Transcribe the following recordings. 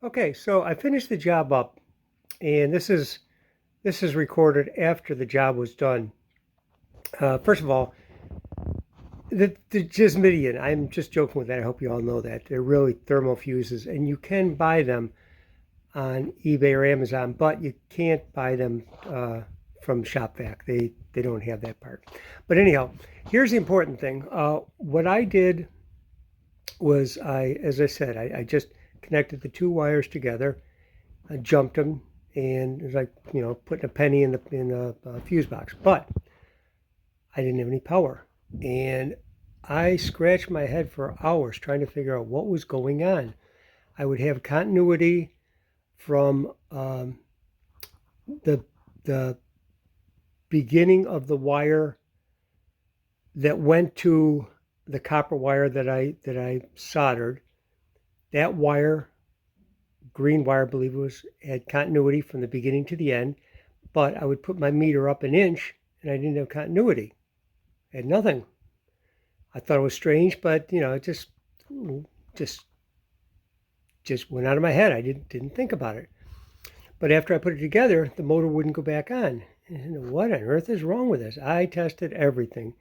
Okay, so I finished the job up, and this is recorded after the job was done. First of all, the Gismidian, I'm just joking with that. I hope you all know that. They're really thermal fuses, and you can buy them on eBay or Amazon, but you can't buy them from Shop Vac. They don't have that part. But anyhow, here's the important thing. What I did was as I said, I just connected the two wires together. I jumped them, and it was like putting a penny in a fuse box. But I didn't have any power, and I scratched my head for hours trying to figure out what was going on. I would have continuity from the the beginning of the wire that went to the copper wire that I soldered. That wire, green wire, I believe it was, had continuity from the beginning to the end. But I would put my meter up an inch, and I didn't have continuity. I had nothing. I thought it was strange, but it just just went out of my head. I didn't think about it. But after I put it together, the motor wouldn't go back on. And what on earth is wrong with this? I tested everything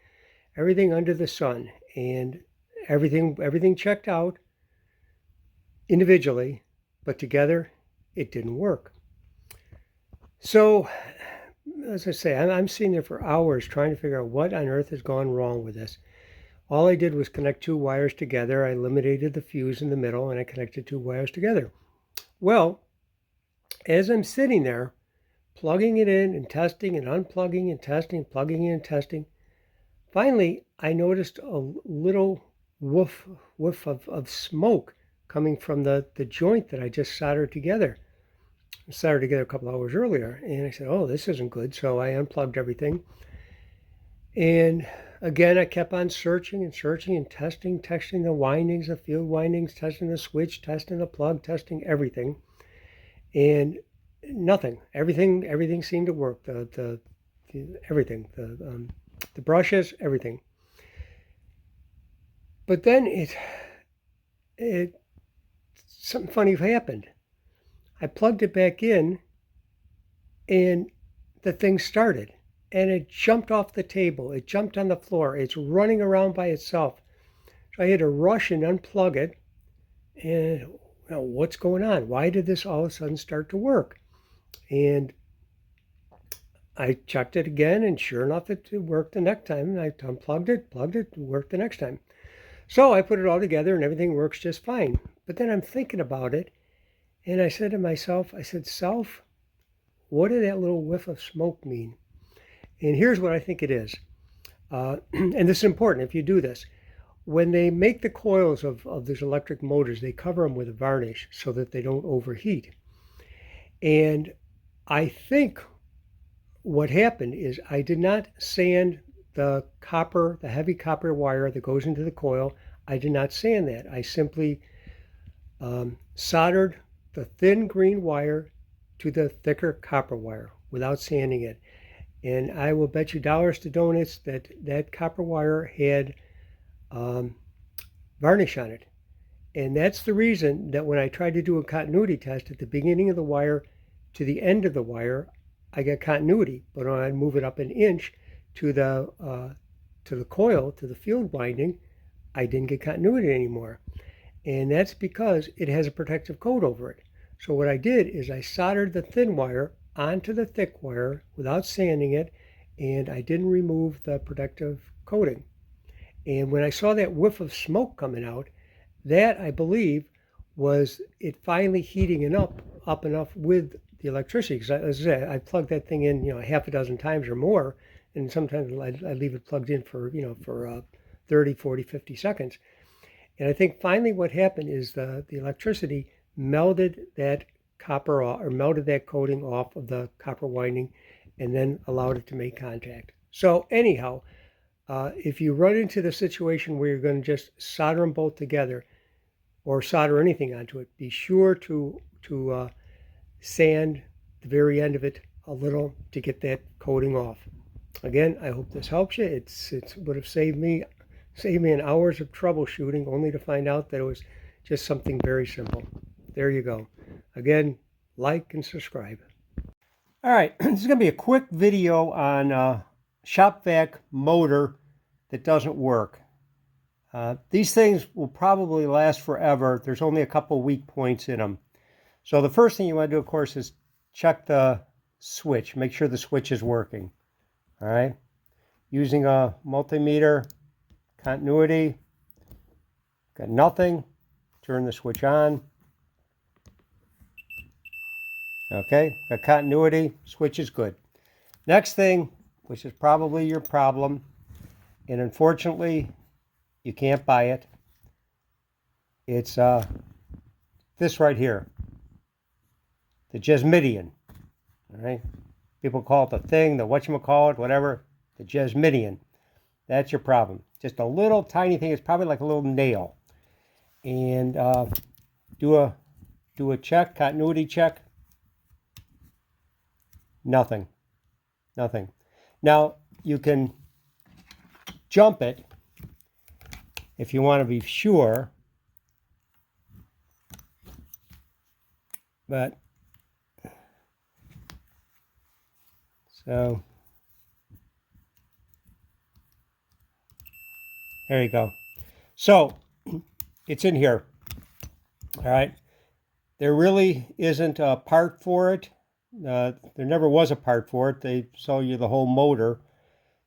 under the sun, and everything checked out individually, but together it didn't work. So, as I say, I'm sitting there for hours trying to figure out what on earth has gone wrong with this. All I did was connect two wires together. I eliminated the fuse in the middle, and I connected two wires together. Well, as I'm sitting there, plugging it in and testing and unplugging and testing, plugging in and testing, finally I noticed a little whiff of smoke coming from the joint that I just soldered together. I soldered together a couple hours earlier, and I said, oh, this isn't good. So I unplugged everything. And again, I kept on searching and testing the windings, the field windings, testing the switch, testing the plug, testing everything. And nothing. Everything seemed to work. Everything. The brushes, everything. But then something funny happened. I plugged it back in, and the thing started. And it jumped off the table. It jumped on the floor. It's running around by itself. So I had to rush and unplug it. And what's going on? Why did this all of a sudden start to work? And I checked it again, and sure enough, it worked the next time. I unplugged it, plugged it, worked the next time. So I put it all together, and everything works just fine. But then I'm thinking about it, and I said to myself, Self, what did that little whiff of smoke mean? And here's what I think it is. And this is important if you do this. When they make the coils of these electric motors, they cover them with a varnish so that they don't overheat. And I think what happened is I did not sand the heavy copper wire that goes into the coil. I did not sand that. I simply soldered the thin green wire to the thicker copper wire without sanding it. And I will bet you dollars to donuts that copper wire had varnish on it. And that's the reason that when I tried to do a continuity test at the beginning of the wire to the end of the wire, I got continuity. But when I move it up an inch to the coil, to the field winding, I didn't get continuity anymore. And that's because it has a protective coat over it. So what I did is I soldered the thin wire onto the thick wire without sanding it, and I didn't remove the protective coating. And when I saw that whiff of smoke coming out, that I believe was it finally heating up enough with the electricity. Because as I said, I plugged that thing in half a dozen times or more, and sometimes I leave it plugged in for 30, 40, 50 seconds. And I think finally what happened is the electricity melted that copper off, or melted that coating off of the copper winding, and then allowed it to make contact. So anyhow, if you run into the situation where you're going to just solder them both together, or solder anything onto it, be sure to sand the very end of it a little to get that coating off. Again, I hope this helps you. It would have saved me an hours of troubleshooting, only to find out that it was just something very simple. There you go. Again, like and subscribe. All right, this is going to be a quick video on a Shop Vac motor that doesn't work. These things will probably last forever. There's only a couple weak points in them. So the first thing you want to do, of course, is check the switch. Make sure the switch is working. All right. Using a multimeter, continuity, got nothing. Turn the switch on. Okay, got continuity, switch is good. Next thing, which is probably your problem, and unfortunately, you can't buy it. It's this right here, the Jesmidian. All right, people call it the thing, the whatchamacallit, whatever, the Jesmidian. That's your problem. Just a little tiny thing. It's probably like a little nail. And do a check, continuity check. Nothing. Now you can jump it if you want to be sure, but so there you go. So it's in here. All right. There really isn't a part for it. There never was a part for it. They sell you the whole motor.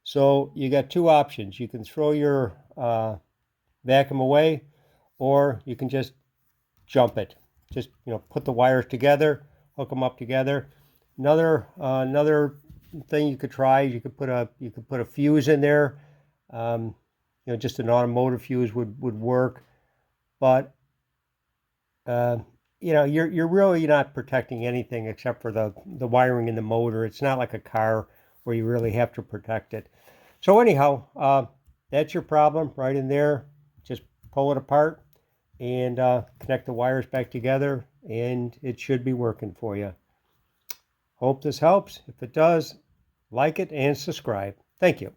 So you got two options. You can throw your vacuum away, or you can just jump it. Just put the wires together, hook them up together. Another thing you could try. You could put a fuse in there. Just an automotive fuse would work, but you're really not protecting anything except for the wiring in the motor. It's not like a car where you really have to protect it. So anyhow, that's your problem right in there. Just pull it apart and connect the wires back together, and it should be working for you. Hope this helps. If it does, like it and subscribe. Thank you.